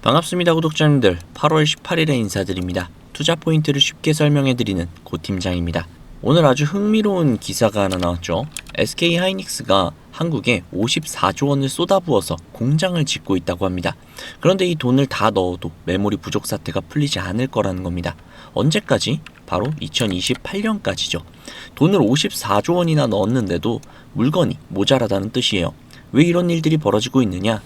반갑습니다, 구독자님들. 8월 18일에 인사드립니다. 투자 포인트를 쉽게 설명해드리는 고 팀장입니다. 오늘 아주 흥미로운 기사가 하나 나왔죠. SK 하이닉스가 한국에 54조 원을 쏟아부어서 공장을 짓고 있다고 합니다. 그런데 이 돈을 다 넣어도 메모리 부족 사태가 풀리지 않을 거라는 겁니다. 언제까지? 바로 2028년까지죠. 돈을 54조 원이나 넣었는데도 물건이 모자라다는 뜻이에요. 왜 이런 일들이 벌어지고 있느냐?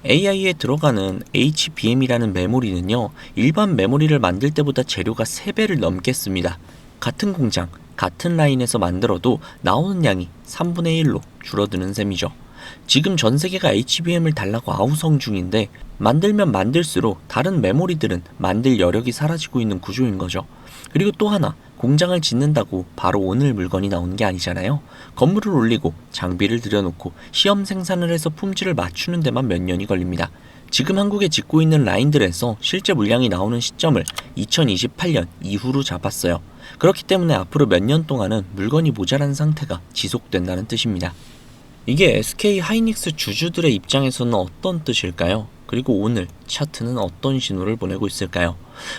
AI에 들어가는 HBM이라는 메모리는요, 일반 메모리를 만들 때보다 재료가 3배를 넘게 씁니다. 같은 공장, 같은 라인에서 만들어도 나오는 양이 3분의 1로 줄어드는 셈이죠. 지금 전 세계가 HBM을 달라고 아우성 중인데, 만들면 만들수록 다른 메모리들은 만들 여력이 사라지고 있는 구조인 거죠. 그리고 또 하나, 공장을 짓는다고 바로 오늘 물건이 나오는 게 아니잖아요. 건물을 올리고 장비를 들여놓고 시험 생산을 해서 품질을 맞추는 데만 몇 년이 걸립니다. 지금 한국에 짓고 있는 라인들에서 실제 물량이 나오는 시점을 2028년 이후로 잡았어요. 그렇기 때문에 앞으로 몇 년 동안은 물건이 모자란 상태가 지속된다는 뜻입니다. 이게 SK 하이닉스 주주들의 입장에서는 어떤 뜻일까요? 그리고 오늘 차트는 어떤 신호를 보내고 있을까요?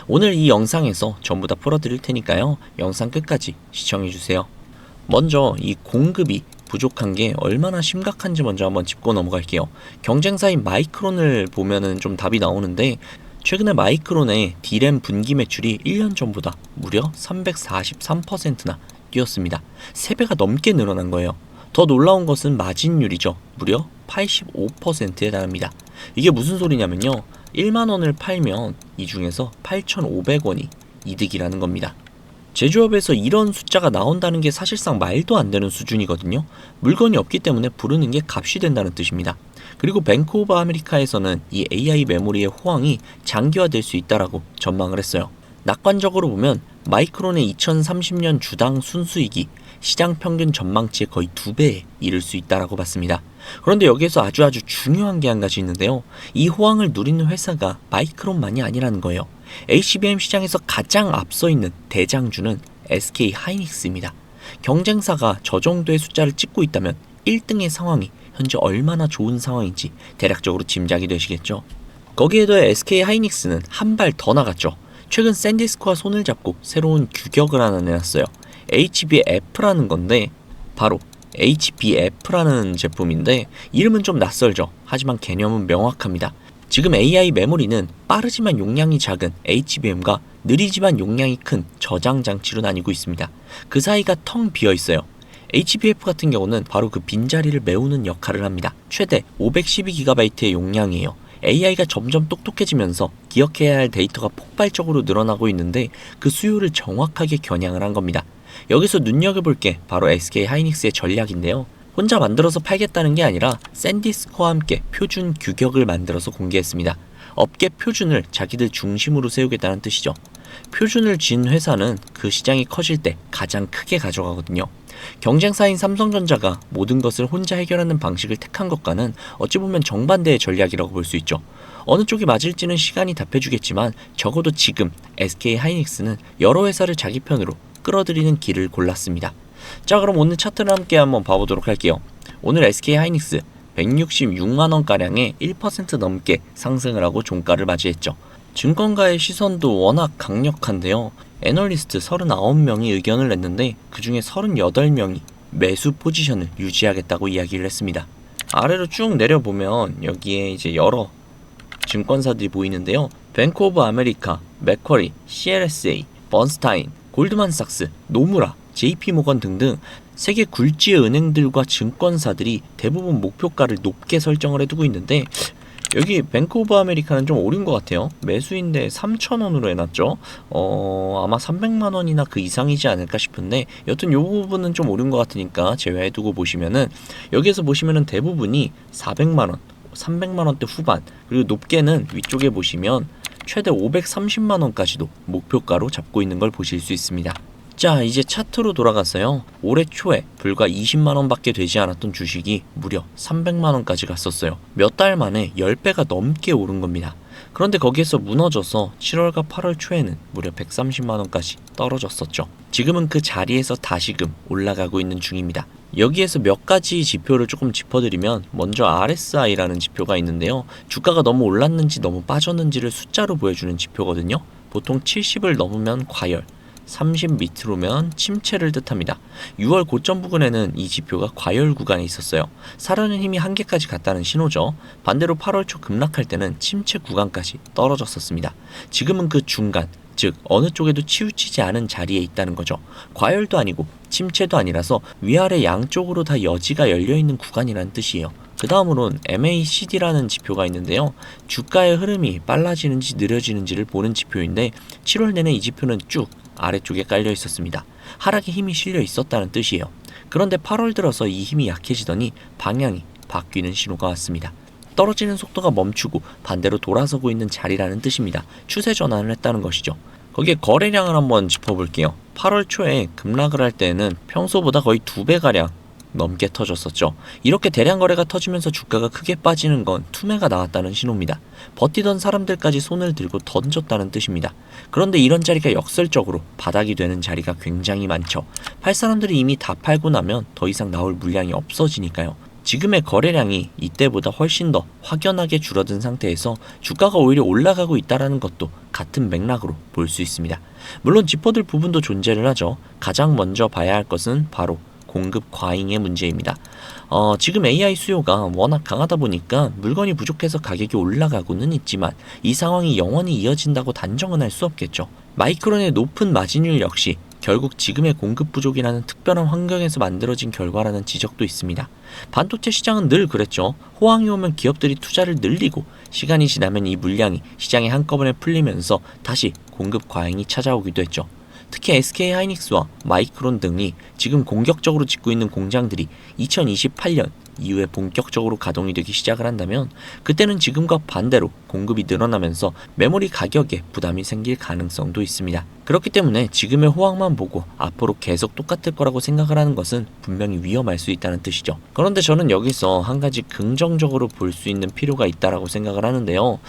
오늘 이 영상에서 전부 다 풀어드릴 테니까요. 영상 끝까지 시청해주세요. 먼저 이 공급이 부족한 게 얼마나 심각한지 먼저 한번 짚고 넘어갈게요. 경쟁사인 마이크론을 보면은 좀 답이 나오는데, 최근에 마이크론의 D램 분기 매출이 1년 전보다 무려 343%나 뛰었습니다. 3배가 넘게 늘어난 거예요. 더 놀라운 것은 마진율이죠. 무려 85%에 달합니다. 이게 무슨 소리냐면요, 1만원을 팔면 이 중에서 8,500원이 이득이라는 겁니다. 제조업에서 이런 숫자가 나온다는 게 사실상 말도 안 되는 수준이거든요. 물건이 없기 때문에 부르는 게 값이 된다는 뜻입니다. 그리고 뱅크 오브 아메리카에서는 이 AI 메모리의 호황이 장기화될 수 있다라고 전망을 했어요. 낙관적으로 보면 마이크론의 2030년 주당 순수익이 시장 평균 전망치의 거의 2배에 이를 수 있다라고 봤습니다. 그런데 여기에서 아주 중요한 게 한 가지 있는데요. 이 호황을 누리는 회사가 마이크론만이 아니라는 거예요. HBM 시장에서 가장 앞서 있는 대장주는 SK 하이닉스입니다. 경쟁사가 저 정도의 숫자를 찍고 있다면 1등의 상황이 현재 얼마나 좋은 상황인지 대략적으로 짐작이 되시겠죠. 거기에 더해 SK 하이닉스는 한 발 더 나갔죠. 최근 샌디스크와 손을 잡고 새로운 규격을 하나 내놨어요. HBF라는 건데, 바로 HBF라는 제품인데 이름은 좀 낯설죠. 하지만 개념은 명확합니다. 지금 AI 메모리는 빠르지만 용량이 작은 HBM과 느리지만 용량이 큰 저장 장치로 나뉘고 있습니다. 그 사이가 텅 비어 있어요. HBF 같은 경우는 바로 그 빈자리를 메우는 역할을 합니다. 최대 512GB의 용량이에요. AI가 점점 똑똑해지면서 기억해야 할 데이터가 폭발적으로 늘어나고 있는데, 그 수요를 정확하게 겨냥을 한 겁니다. 여기서 눈여겨볼 게 바로 SK 하이닉스의 전략인데요. 혼자 만들어서 팔겠다는 게 아니라 샌디스크와 함께 표준 규격을 만들어서 공개했습니다. 업계 표준을 자기들 중심으로 세우겠다는 뜻이죠. 표준을 쥔 회사는 그 시장이 커질 때 가장 크게 가져가거든요. 경쟁사인 삼성전자가 모든 것을 혼자 해결하는 방식을 택한 것과는 어찌 보면 정반대의 전략이라고 볼 수 있죠. 어느 쪽이 맞을지는 시간이 답해주겠지만, 적어도 지금 SK 하이닉스는 여러 회사를 자기 편으로 끌어들이는 길을 골랐습니다. 자, 그럼 오늘 차트를 함께 한번 봐보도록 할게요. 오늘 SK 하이닉스 166만원가량의 1% 넘게 상승을 하고 종가를 맞이했죠. 증권가의 시선도 워낙 강력한데요. 애널리스트 39명이 의견을 냈는데 그 중에 38명이 매수 포지션을 유지하겠다고 이야기를 했습니다. 아래로 쭉 내려보면 여기에 이제 여러 증권사들이 보이는데요. 뱅크 오브 아메리카, 맥쿼리, CLSA, 번스타인, 골드만삭스, 노무라, JP모건 등등 세계 굴지의 은행들과 증권사들이 대부분 목표가를 높게 설정을 해두고 있는데, 여기 뱅크 오브 아메리카는 좀 오른 것 같아요. 매수인데 3,000원으로 해놨죠. 아마 300만원이나 그 이상이지 않을까 싶은데, 여튼 요 부분은 좀 오른 것 같으니까 제외해두고 보시면은, 여기에서 보시면은 대부분이 400만원, 300만원대 후반, 그리고 높게는 위쪽에 보시면 최대 530만원까지도 목표가로 잡고 있는 걸 보실 수 있습니다. 자, 이제 차트로 돌아가서요. 올해 초에 불과 20만원 밖에 되지 않았던 주식이 무려 300만원까지 갔었어요. 몇 달 만에 10배가 넘게 오른 겁니다. 그런데 거기에서 무너져서 7월과 8월 초에는 무려 130만원까지 떨어졌었죠. 지금은 그 자리에서 다시금 올라가고 있는 중입니다. 여기에서 몇 가지 지표를 조금 짚어드리면, 먼저 RSI라는 지표가 있는데요. 주가가 너무 올랐는지 너무 빠졌는지를 숫자로 보여주는 지표거든요. 보통 70을 넘으면 과열, 30 밑으로면 침체를 뜻합니다. 6월 고점 부근에는 이 지표가 과열 구간에 있었어요. 사려는 힘이 한계까지 갔다는 신호죠. 반대로 8월 초 급락할 때는 침체 구간까지 떨어졌었습니다. 지금은 그 중간, 즉 어느 쪽에도 치우치지 않은 자리에 있다는 거죠. 과열도 아니고 침체도 아니라서 위아래 양쪽으로 다 여지가 열려있는 구간이라는 뜻이에요. 그 다음으론 MACD라는 지표가 있는데요. 주가의 흐름이 빨라지는지 느려지는지를 보는 지표인데, 7월 내내 이 지표는 쭉 아래쪽에 깔려 있었습니다. 하락에 힘이 실려 있었다는 뜻이에요. 그런데 8월 들어서 이 힘이 약해지더니 방향이 바뀌는 신호가 왔습니다. 떨어지는 속도가 멈추고 반대로 돌아서고 있는 자리라는 뜻입니다. 추세 전환을 했다는 것이죠. 거기에 거래량을 한번 짚어볼게요. 8월 초에 급락을 할 때는 평소보다 거의 2배가량 넘게 터졌었죠. 이렇게 대량 거래가 터지면서 주가가 크게 빠지는 건 투매가 나왔다는 신호입니다. 버티던 사람들까지 손을 들고 던졌다는 뜻입니다. 그런데 이런 자리가 역설적으로 바닥이 되는 자리가 굉장히 많죠. 팔 사람들이 이미 다 팔고 나면 더 이상 나올 물량이 없어지니까요. 지금의 거래량이 이때보다 훨씬 더 확연하게 줄어든 상태에서 주가가 오히려 올라가고 있다는 것도 같은 맥락으로 볼 수 있습니다. 물론 짚어둘 부분도 존재를 하죠. 가장 먼저 봐야 할 것은 바로 공급 과잉의 문제입니다. 지금 AI 수요가 워낙 강하다 보니까 물건이 부족해서 가격이 올라가고는 있지만, 이 상황이 영원히 이어진다고 단정은 할 수 없겠죠. 마이크론의 높은 마진율 역시 결국 지금의 공급 부족이라는 특별한 환경에서 만들어진 결과라는 지적도 있습니다. 반도체 시장은 늘 그랬죠. 호황이 오면 기업들이 투자를 늘리고, 시간이 지나면 이 물량이 시장에 한꺼번에 풀리면서 다시 공급 과잉이 찾아오기도 했죠. 특히 SK 하이닉스와 마이크론 등이 지금 공격적으로 짓고 있는 공장들이 2028년 이후에 본격적으로 가동이 되기 시작을 한다면, 그때는 지금과 반대로 공급이 늘어나면서 메모리 가격에 부담이 생길 가능성도 있습니다. 그렇기 때문에 지금의 호황만 보고 앞으로 계속 똑같을 거라고 생각을 하는 것은 분명히 위험할 수 있다는 뜻이죠. 그런데 저는 여기서 한 가지 긍정적으로 볼 수 있는 필요가 있다라고 생각을 하는데요.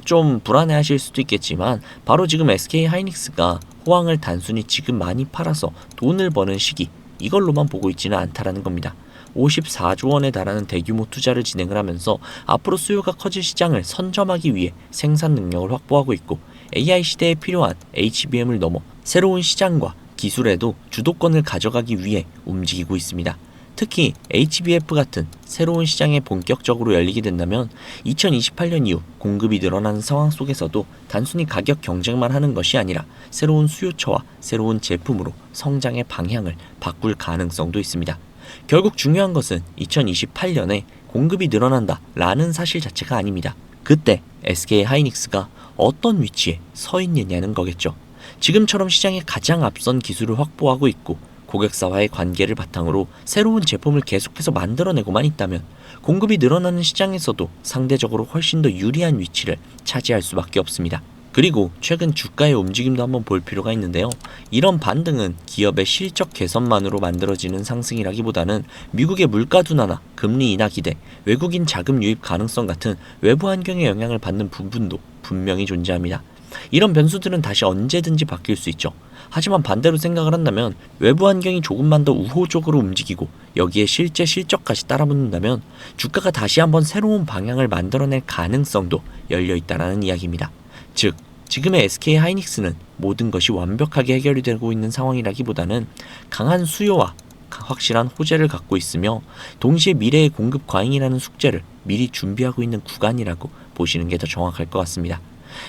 좀 불안해하실 수도 있겠지만, 바로 지금 SK 하이닉스가 호황을 단순히 지금 많이 팔아서 돈을 버는 시기, 이걸로만 보고 있지는 않다라는 겁니다. 54조 원에 달하는 대규모 투자를 진행을 하면서 앞으로 수요가 커질 시장을 선점하기 위해 생산 능력을 확보하고 있고, AI 시대에 필요한 HBM을 넘어 새로운 시장과 기술에도 주도권을 가져가기 위해 움직이고 있습니다. 특히 HBF 같은 새로운 시장에 본격적으로 열리게 된다면 2028년 이후 공급이 늘어나는 상황 속에서도 단순히 가격 경쟁만 하는 것이 아니라 새로운 수요처와 새로운 제품으로 성장의 방향을 바꿀 가능성도 있습니다. 결국 중요한 것은 2028년에 공급이 늘어난다 라는 사실 자체가 아닙니다. 그때 SK 하이닉스가 어떤 위치에 서 있느냐는 거겠죠. 지금처럼 시장에 가장 앞선 기술을 확보하고 있고, 고객사와의 관계를 바탕으로 새로운 제품을 계속해서 만들어내고만 있다면 공급이 늘어나는 시장에서도 상대적으로 훨씬 더 유리한 위치를 차지할 수밖에 없습니다. 그리고 최근 주가의 움직임도 한번 볼 필요가 있는데요. 이런 반등은 기업의 실적 개선만으로 만들어지는 상승이라기보다는 미국의 물가 둔화나 금리 인하 기대, 외국인 자금 유입 가능성 같은 외부 환경의 영향을 받는 부분도 분명히 존재합니다. 이런 변수들은 다시 언제든지 바뀔 수 있죠. 하지만 반대로 생각을 한다면, 외부 환경이 조금만 더 우호적으로 움직이고 여기에 실제 실적까지 따라붙는다면 주가가 다시 한번 새로운 방향을 만들어낼 가능성도 열려있다는 이야기입니다. 즉, 지금의 SK 하이닉스는 모든 것이 완벽하게 해결이 되고 있는 상황이라기보다는 강한 수요와 확실한 호재를 갖고 있으며, 동시에 미래의 공급 과잉이라는 숙제를 미리 준비하고 있는 구간이라고 보시는 게 더 정확할 것 같습니다.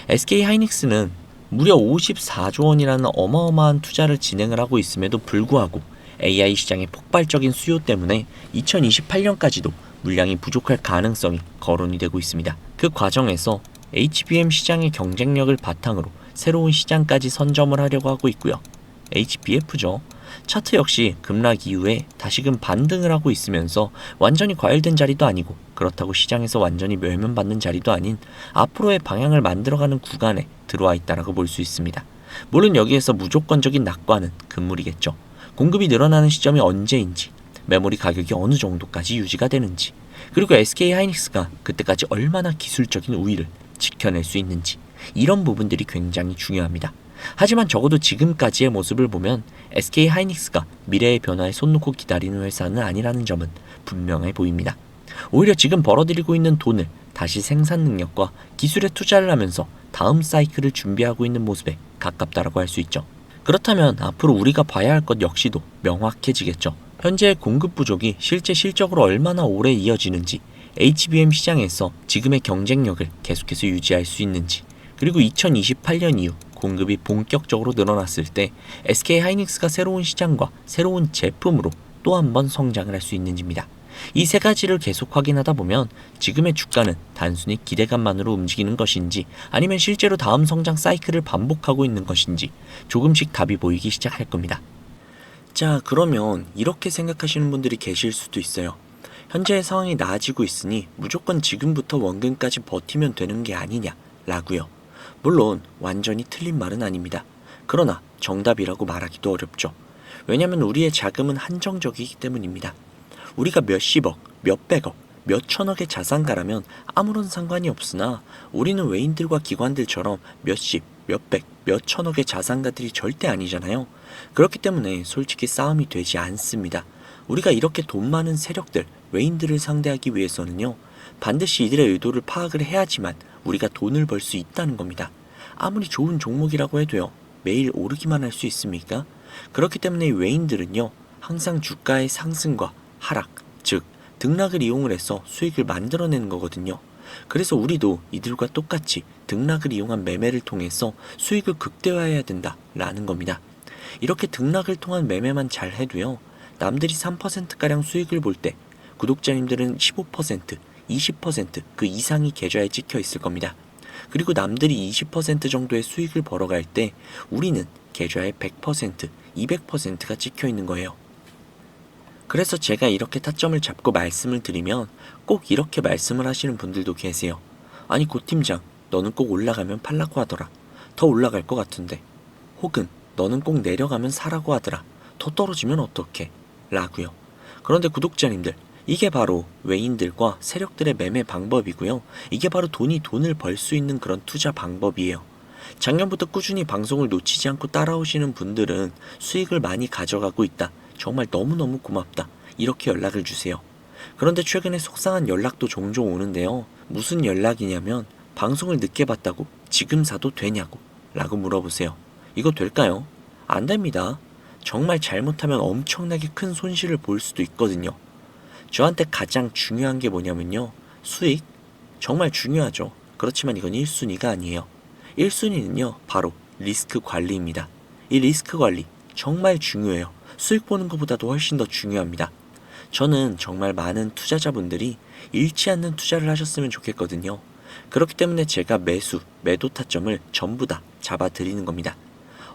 SK 하이닉스는 무려 54조 원이라는 어마어마한 투자를 진행을 하고 있음에도 불구하고 AI 시장의 폭발적인 수요 때문에 2028년까지도 물량이 부족할 가능성이 거론이 되고 있습니다. 그 과정에서 HBM 시장의 경쟁력을 바탕으로 새로운 시장까지 선점을 하려고 하고 있고요. HBF죠. 차트 역시 급락 이후에 다시금 반등을 하고 있으면서 완전히 과열된 자리도 아니고, 그렇다고 시장에서 완전히 멸면받는 자리도 아닌 앞으로의 방향을 만들어가는 구간에 들어와 있다라고 볼 수 있습니다. 물론 여기에서 무조건적인 낙관은 금물이겠죠. 공급이 늘어나는 시점이 언제인지, 메모리 가격이 어느 정도까지 유지가 되는지, 그리고 SK 하이닉스가 그때까지 얼마나 기술적인 우위를 지켜낼 수 있는지, 이런 부분들이 굉장히 중요합니다. 하지만 적어도 지금까지의 모습을 보면 SK 하이닉스가 미래의 변화에 손 놓고 기다리는 회사는 아니라는 점은 분명해 보입니다. 오히려 지금 벌어들이고 있는 돈을 다시 생산 능력과 기술에 투자를 하면서 다음 사이클을 준비하고 있는 모습에 가깝다라고 할 수 있죠. 그렇다면 앞으로 우리가 봐야 할 것 역시도 명확해지겠죠. 현재의 공급 부족이 실제 실적으로 얼마나 오래 이어지는지, HBM 시장에서 지금의 경쟁력을 계속해서 유지할 수 있는지, 그리고 2028년 이후 공급이 본격적으로 늘어났을 때 SK 하이닉스가 새로운 시장과 새로운 제품으로 또 한 번 성장을 할 수 있는지입니다. 이 세 가지를 계속 확인하다 보면 지금의 주가는 단순히 기대감만으로 움직이는 것인지, 아니면 실제로 다음 성장 사이클을 반복하고 있는 것인지 조금씩 답이 보이기 시작할 겁니다. 자, 그러면 이렇게 생각하시는 분들이 계실 수도 있어요. 현재의 상황이 나아지고 있으니 무조건 지금부터 원금까지 버티면 되는 게 아니냐 라고요. 물론 완전히 틀린 말은 아닙니다. 그러나 정답이라고 말하기도 어렵죠. 왜냐하면 우리의 자금은 한정적이기 때문입니다. 우리가 몇십억, 몇백억, 몇천억의 자산가라면 아무런 상관이 없으나 우리는 외인들과 기관들처럼 몇십, 몇백, 몇천억의 자산가들이 절대 아니잖아요. 그렇기 때문에 솔직히 싸움이 되지 않습니다. 우리가 이렇게 돈 많은 세력들, 외인들을 상대하기 위해서는요, 반드시 이들의 의도를 파악을 해야지만 우리가 돈을 벌 수 있다는 겁니다. 아무리 좋은 종목이라고 해도요, 매일 오르기만 할 수 있습니까? 그렇기 때문에 외인들은요, 항상 주가의 상승과 하락, 즉 등락을 이용을 해서 수익을 만들어내는 거거든요. 그래서 우리도 이들과 똑같이 등락을 이용한 매매를 통해서 수익을 극대화해야 된다라는 겁니다. 이렇게 등락을 통한 매매만 잘 해도요, 남들이 3%가량 수익을 볼 때 구독자님들은 15%, 20% 그 이상이 계좌에 찍혀 있을 겁니다. 그리고 남들이 20% 정도의 수익을 벌어갈 때 우리는 계좌에 100%, 200%가 찍혀 있는 거예요. 그래서 제가 이렇게 타점을 잡고 말씀을 드리면 꼭 이렇게 말씀을 하시는 분들도 계세요. 아니 고 팀장, 너는 꼭 올라가면 팔라고 하더라. 더 올라갈 것 같은데. 혹은 너는 꼭 내려가면 사라고 하더라. 더 떨어지면 어떡해? 라고요. 그런데 구독자님들, 이게 바로 외인들과 세력들의 매매 방법이고요. 이게 바로 돈을 벌 수 있는 그런 투자 방법이에요. 작년부터 꾸준히 방송을 놓치지 않고 따라오시는 분들은 수익을 많이 가져가고 있다. 정말 너무너무 고맙다. 이렇게 연락을 주세요. 그런데 최근에 속상한 연락도 종종 오는데요. 무슨 연락이냐면 방송을 늦게 봤다고 지금 사도 되냐고 라고 물어보세요. 이거 될까요? 안 됩니다. 정말 잘못하면 엄청나게 큰 손실을 볼 수도 있거든요. 저한테 가장 중요한 게 뭐냐면요. 수익? 정말 중요하죠. 그렇지만 이건 1순위가 아니에요. 1순위는요. 바로 리스크 관리입니다. 이 리스크 관리 정말 중요해요. 수익 보는 것보다도 훨씬 더 중요합니다. 저는 정말 많은 투자자분들이 잃지 않는 투자를 하셨으면 좋겠거든요. 그렇기 때문에 제가 매도 타점을 전부 다 잡아드리는 겁니다.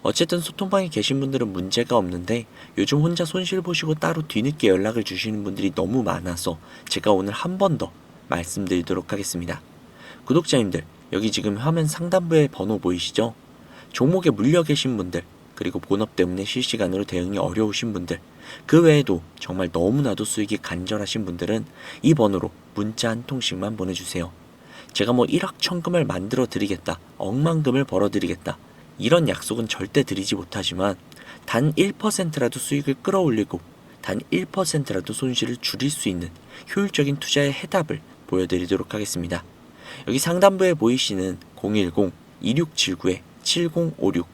어쨌든 소통방에 계신 분들은 문제가 없는데 요즘 혼자 손실 보시고 따로 뒤늦게 연락을 주시는 분들이 너무 많아서 제가 오늘 한 번 더 말씀드리도록 하겠습니다. 구독자님들, 여기 지금 화면 상단부에 번호 보이시죠? 종목에 물려 계신 분들, 그리고 본업 때문에 실시간으로 대응이 어려우신 분들, 그 외에도 정말 너무나도 수익이 간절하신 분들은 이 번호로 문자 한 통씩만 보내주세요. 제가 뭐 1억 천금을 만들어 드리겠다, 억만금을 벌어 드리겠다, 이런 약속은 절대 드리지 못하지만 단 1%라도 수익을 끌어올리고 단 1%라도 손실을 줄일 수 있는 효율적인 투자의 해답을 보여드리도록 하겠습니다. 여기 상단부에 보이시는 010-2679-7056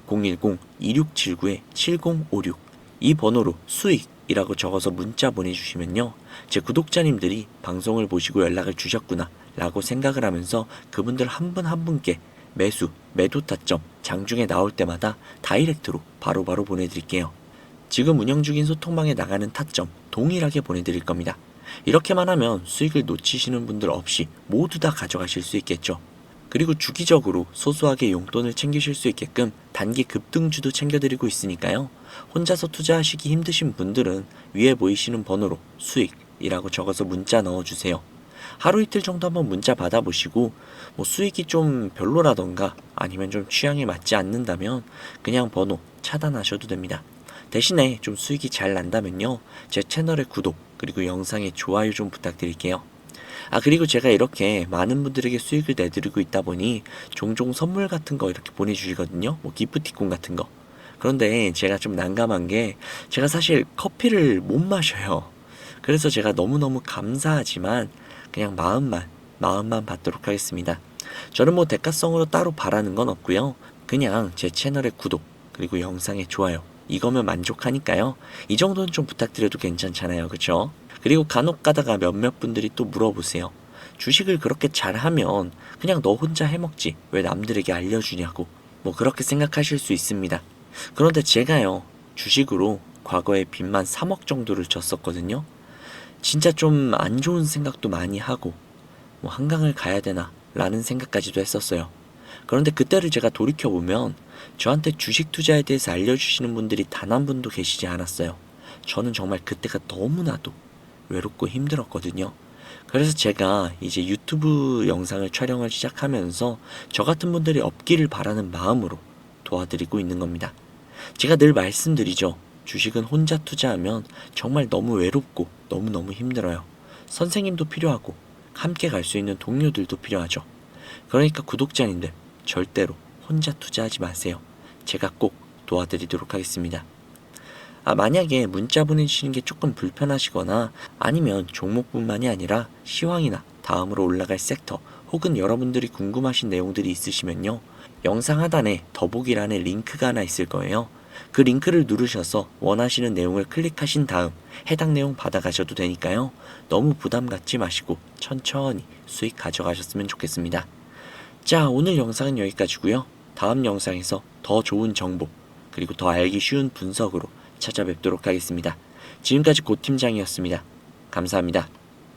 010-2679-7056 이 번호로 수익이라고 적어서 문자 보내주시면요, 제 구독자님들이 방송을 보시고 연락을 주셨구나 라고 생각을 하면서 그분들 한 분 한 분께 매도 타점 장중에 나올 때마다 다이렉트로 바로바로 보내드릴게요. 지금 운영 중인 소통방에 나가는 타점 동일하게 보내드릴 겁니다. 이렇게만 하면 수익을 놓치시는 분들 없이 모두 다 가져가실 수 있겠죠. 그리고 주기적으로 소소하게 용돈을 챙기실 수 있게끔 단기 급등주도 챙겨드리고 있으니까요. 혼자서 투자하시기 힘드신 분들은 위에 보이시는 번호로 수익이라고 적어서 문자 넣어주세요. 하루 이틀 정도 한번 문자 받아보시고 뭐 수익이 좀 별로라던가 아니면 좀 취향에 맞지 않는다면 그냥 번호 차단하셔도 됩니다. 대신에 좀 수익이 잘 난다면요, 제 채널의 구독 그리고 영상의 좋아요 좀 부탁드릴게요. 그리고 제가 이렇게 많은 분들에게 수익을 내드리고 있다 보니 종종 선물 같은 거 이렇게 보내주시거든요. 뭐 기프티콘 같은 거. 그런데 제가 좀 난감한 게 제가 사실 커피를 못 마셔요. 그래서 제가 너무너무 감사하지만 그냥 마음만 받도록 하겠습니다. 저는 뭐 대가성으로 따로 바라는 건 없고요. 그냥 제 채널의 구독, 그리고 영상의 좋아요. 이거면 만족하니까요. 이 정도는 좀 부탁드려도 괜찮잖아요. 그쵸? 그리고 간혹 가다가 몇몇 분들이 또 물어보세요. 주식을 그렇게 잘하면 그냥 너 혼자 해먹지. 왜 남들에게 알려주냐고. 뭐 그렇게 생각하실 수 있습니다. 그런데 제가요, 주식으로 과거에 빚만 3억 정도를 졌었거든요. 진짜 좀 안 좋은 생각도 많이 하고, 뭐 한강을 가야 되나 라는 생각까지도 했었어요. 그런데 그때를 제가 돌이켜보면 저한테 주식 투자에 대해서 알려주시는 분들이 단 한 분도 계시지 않았어요. 저는 정말 그때가 너무나도 외롭고 힘들었거든요. 그래서 제가 이제 유튜브 영상을 촬영을 시작하면서 저 같은 분들이 없기를 바라는 마음으로 도와드리고 있는 겁니다. 제가 늘 말씀드리죠. 주식은 혼자 투자하면 정말 너무 외롭고 너무너무 힘들어요. 선생님도 필요하고 함께 갈 수 있는 동료들도 필요하죠. 그러니까 구독자님들 절대로 혼자 투자하지 마세요. 제가 꼭 도와드리도록 하겠습니다. 만약에 문자 보내주시는 게 조금 불편하시거나 아니면 종목뿐만이 아니라 시황이나 다음으로 올라갈 섹터 혹은 여러분들이 궁금하신 내용들이 있으시면요. 영상 하단에 더보기란에 링크가 하나 있을 거예요. 그 링크를 누르셔서 원하시는 내용을 클릭하신 다음 해당 내용 받아가셔도 되니까요. 너무 부담 갖지 마시고 천천히 수익 가져가셨으면 좋겠습니다. 자, 오늘 영상은 여기까지고요. 다음 영상에서 더 좋은 정보 그리고 더 알기 쉬운 분석으로 찾아뵙도록 하겠습니다. 지금까지 고팀장이었습니다. 감사합니다.